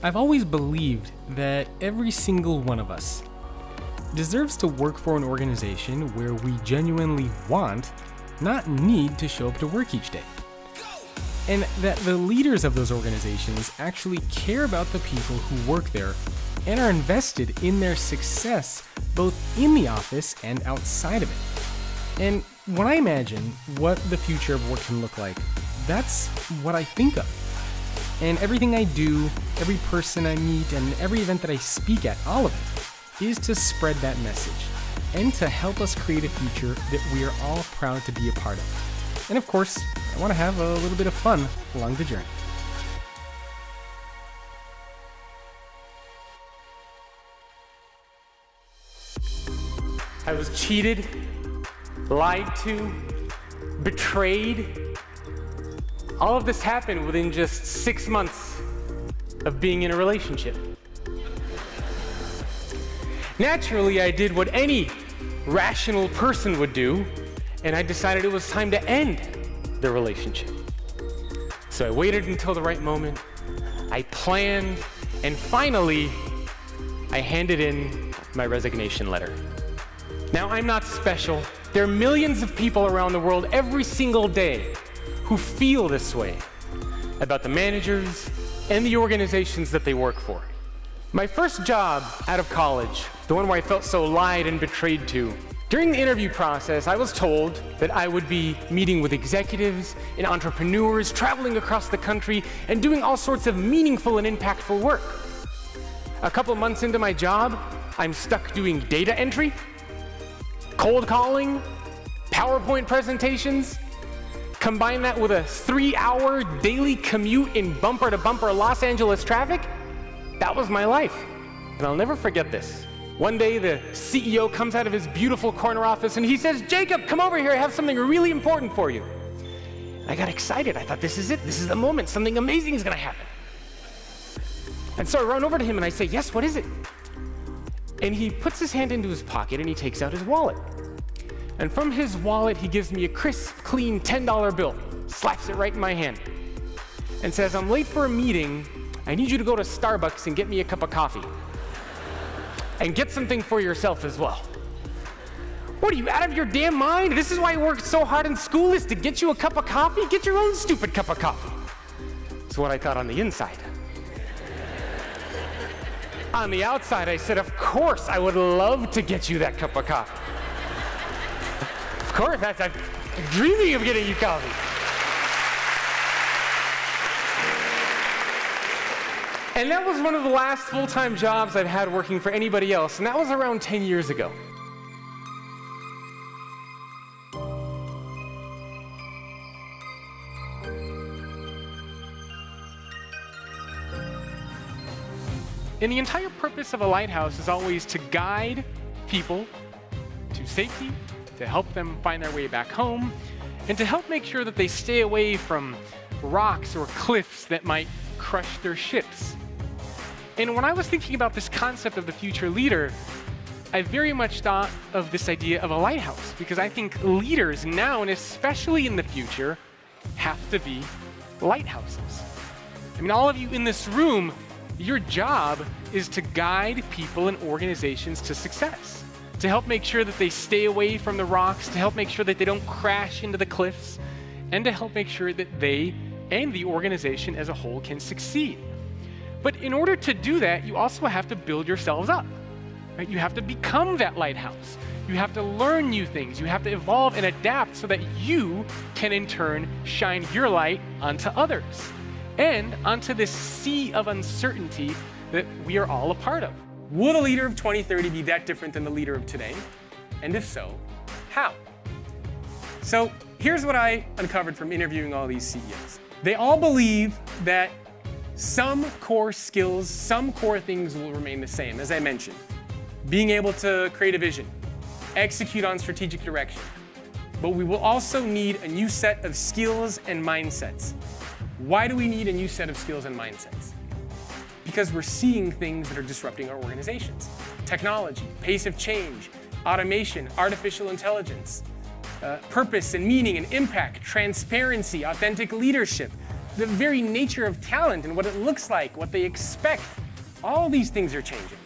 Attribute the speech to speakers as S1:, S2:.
S1: I've always believed that every single one of us deserves to work for an organization where we genuinely want, not need, to show up to work each day. And that the leaders of those organizations actually care about the people who work there and are invested in their success both in the office and outside of it. And when I imagine what the future of work can look like, that's what I think of. And everything I do, every person I meet, and every event that I speak at, all of it, is to spread that message and to help us create a future that we are all proud to be a part of. And of course, I want to have a little bit of fun along the journey. I was cheated, lied to, betrayed. All of this happened within just 6 months of being in a relationship. Naturally, I did what any rational person would do, and I decided it was time to end the relationship. So I waited until the right moment, I planned, and finally, I handed in my resignation letter. Now, I'm not special. There are millions of people around the world every single day who feel this way about the managers and the organizations that they work for. My first job out of college, the one where I felt so lied and betrayed to, during the interview process, I was told that I would be meeting with executives and entrepreneurs, traveling across the country, and doing all sorts of meaningful and impactful work. A couple months into my job, I'm stuck doing data entry, cold calling, PowerPoint presentations. Combine that with a 3-hour daily commute in bumper-to-bumper Los Angeles traffic. That was my life, and I'll never forget this. One day, the CEO comes out of his beautiful corner office and he says, "Jacob, come over here, I have something really important for you." I got excited. I thought, this is it. This is the moment. Something amazing is gonna happen. And so I run over to him and I say, "Yes, what is it?" And he puts his hand into his pocket and he takes out his wallet. And from his wallet, he gives me a crisp, clean $10 bill, slaps it right in my hand, and says, "I'm late for a meeting. I need you to go to Starbucks and get me a cup of coffee. And get something for yourself as well." What, are you out of your damn mind? This is why I worked so hard in school, is to get you a cup of coffee? Get your own stupid cup of coffee. That's what I thought on the inside. On the outside, I said, "Of course, I would love to get you that cup of coffee. Of course, I'm dreaming of getting you coffee." And that was one of the last full-time jobs I've had working for anybody else, and that was around 10 years ago. And the entire purpose of a lighthouse is always to guide people to safety, to help them find their way back home, and to help make sure that they stay away from rocks or cliffs that might crush their ships. And when I was thinking about this concept of the future leader, I very much thought of this idea of a lighthouse, because I think leaders now, and especially in the future, have to be lighthouses. I mean, all of you in this room, your job is to guide people and organizations to success, to help make sure that they stay away from the rocks, to help make sure that they don't crash into the cliffs, and to help make sure that they and the organization as a whole can succeed. But in order to do that, you also have to build yourselves up, right? You have to become that lighthouse. You have to learn new things. You have to evolve and adapt so that you can in turn shine your light onto others and onto this sea of uncertainty that we are all a part of. Will the leader of 2030 be that different than the leader of today? And if so, how? So here's what I uncovered from interviewing all these CEOs. They all believe that some core skills, some core things will remain the same, as I mentioned. Being able to create a vision, execute on strategic direction. But we will also need a new set of skills and mindsets. Why do we need a new set of skills and mindsets? Because we're seeing things that are disrupting our organizations. Technology, pace of change, automation, artificial intelligence, purpose and meaning and impact, transparency, authentic leadership, The very nature of talent and what it looks like, what they expect, all these things are changing.